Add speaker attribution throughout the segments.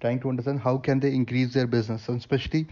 Speaker 1: trying to understand how can they increase their business, and especially.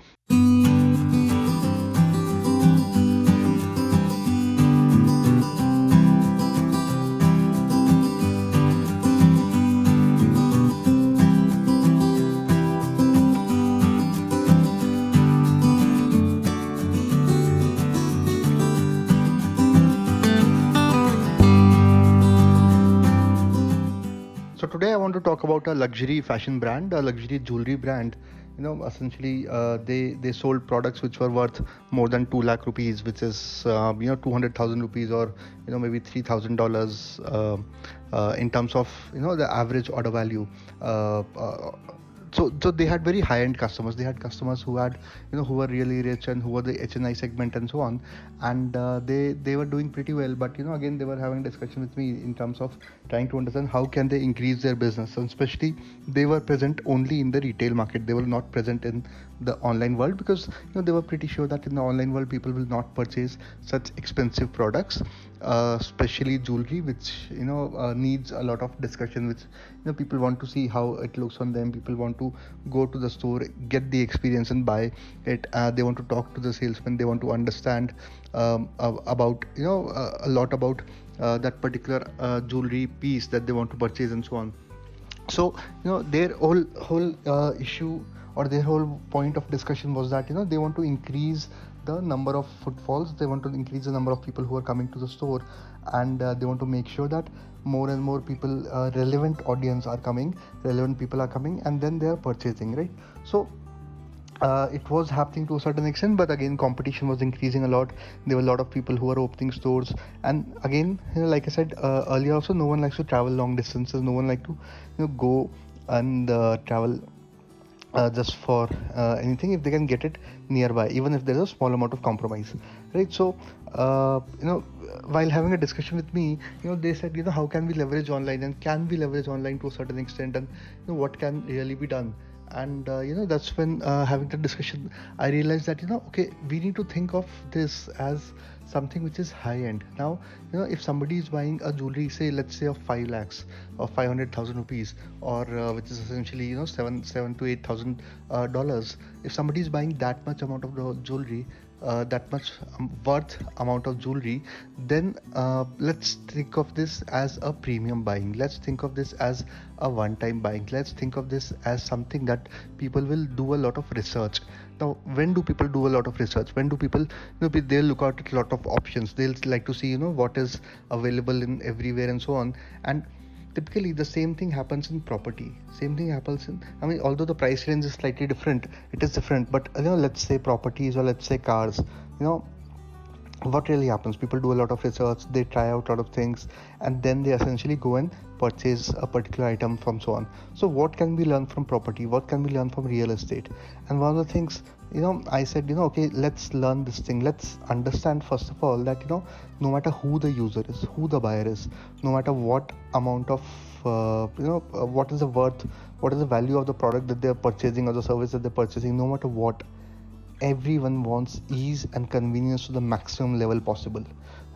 Speaker 1: So today I want to talk about a luxury fashion brand, a luxury jewelry brand. Essentially, they sold products which were worth more than 2 lakh rupees, which is 200,000 rupees, or maybe $3,000 in terms of the average order value. Uh, uh, so they had very high end customers. They had customers who had who were really rich and who were the HNI segment and so on, and they were doing pretty well. But again, they were having discussion with me in terms of trying to understand how can they increase their business, and especially they were present only in the retail market. They were not present in the online world, because they were pretty sure that in the online world people will not purchase such expensive products, especially jewelry, which needs a lot of discussion, which people want to see how it looks on them. People want to go to the store, get the experience and buy it. They want to talk to the salesman. They want to understand about a lot about that particular jewelry piece that they want to purchase and so on. So their whole issue, or their whole point of discussion was that they want to increase the number of footfalls. They want to increase the number of people who are coming to the store, and they want to make sure that more and more people, relevant audience are coming, relevant people are coming, and then they are purchasing, right? So it was happening to a certain extent, but again competition was increasing a lot. There were a lot of people who were opening stores, and again, like I said earlier also, no one likes to travel long distances. No one like to go and travel just for anything, if they can get it nearby, even if there's a small amount of compromise, right? So while having a discussion with me, they said, how can we leverage online, and can we leverage online to a certain extent, and what can really be done. And that's when, having the discussion, I realized that okay, we need to think of this as something which is high end. Now if somebody is buying a jewelry, say let's say of 5 lakhs or 500,000 rupees, or which is essentially 7 to 8,000 dollars. If somebody is buying that much amount of jewelry, that much worth amount of jewelry, then let's think of this as a premium buying. Let's think of this as a one time buying. Let's think of this as something that people will do a lot of research. Now when do people do a lot of research? When do people, they'll look out at a lot of options. They'll like to see what is available in everywhere and so on. And typically the same thing happens in property. Same thing happens in, I mean, although the price range is slightly different, it is different. But let's say properties, or let's say cars, what really happens? People do a lot of research, they try out a lot of things, and then they essentially go and purchase a particular item from so on. So what can we learn from property? What can we learn from real estate? And one of the things, I said, okay, let's learn this thing. Let's understand first of all that no matter who the user is, who the buyer is, no matter what amount of what is the worth, what is the value of the product that they're purchasing, or the service that they're purchasing, no matter what, everyone wants ease and convenience to the maximum level possible,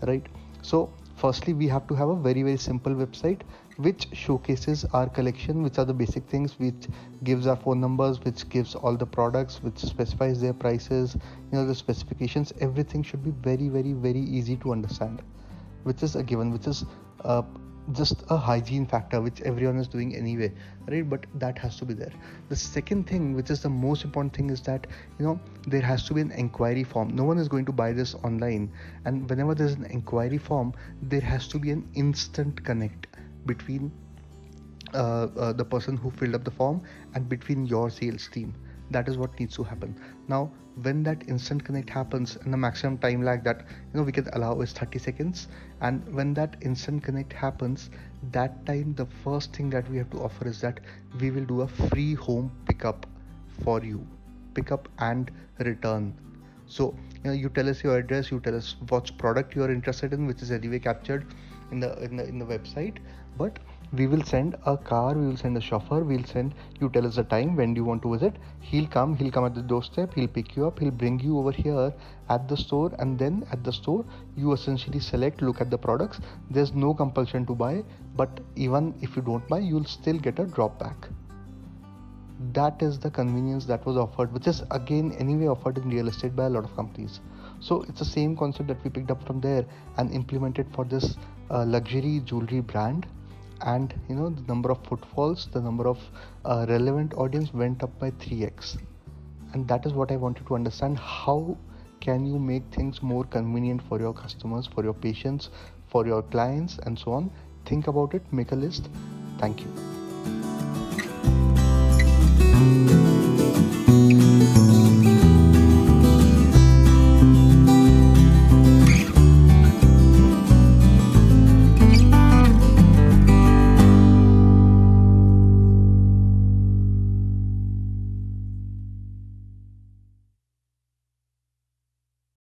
Speaker 1: right? So firstly, we have to have a very very simple website which showcases our collection, which are the basic things, which gives our phone numbers, which gives all the products, which specifies their prices, the specifications. Everything should be very very very easy to understand, which is a given, which is just a hygiene factor which everyone is doing anyway, right? But that has to be there. The second thing, which is the most important thing, is that there has to be an inquiry form. No one is going to buy this online, and whenever there's an inquiry form, there has to be an instant connect between the person who filled up the form and between your sales team. That is what needs to happen. Now when that instant connect happens, and the maximum time lag that we can allow is 30 seconds, and when that instant connect happens, that time the first thing that we have to offer is that we will do a free home pickup for you, pickup and return. So you tell us your address, you tell us what product you are interested in, which is anyway captured in the website. But we will send a car, we will send a chauffeur, we'll send, you tell us the time, when do you want to visit, he'll come at the doorstep, he'll pick you up, he'll bring you over here at the store, and then at the store you essentially select, look at the products. There's no compulsion to buy, but even if you don't buy, you'll still get a drop back. That is the convenience that was offered, which is again anyway offered in real estate by a lot of companies. So it's the same concept that we picked up from there and implemented for this luxury jewelry brand. And the number of footfalls, the number of relevant audience went up by 3x. And that is what I wanted to understand. How can you make things more convenient for your customers, for your patients, for your clients, and so on? Think about it, make a list. Thank you.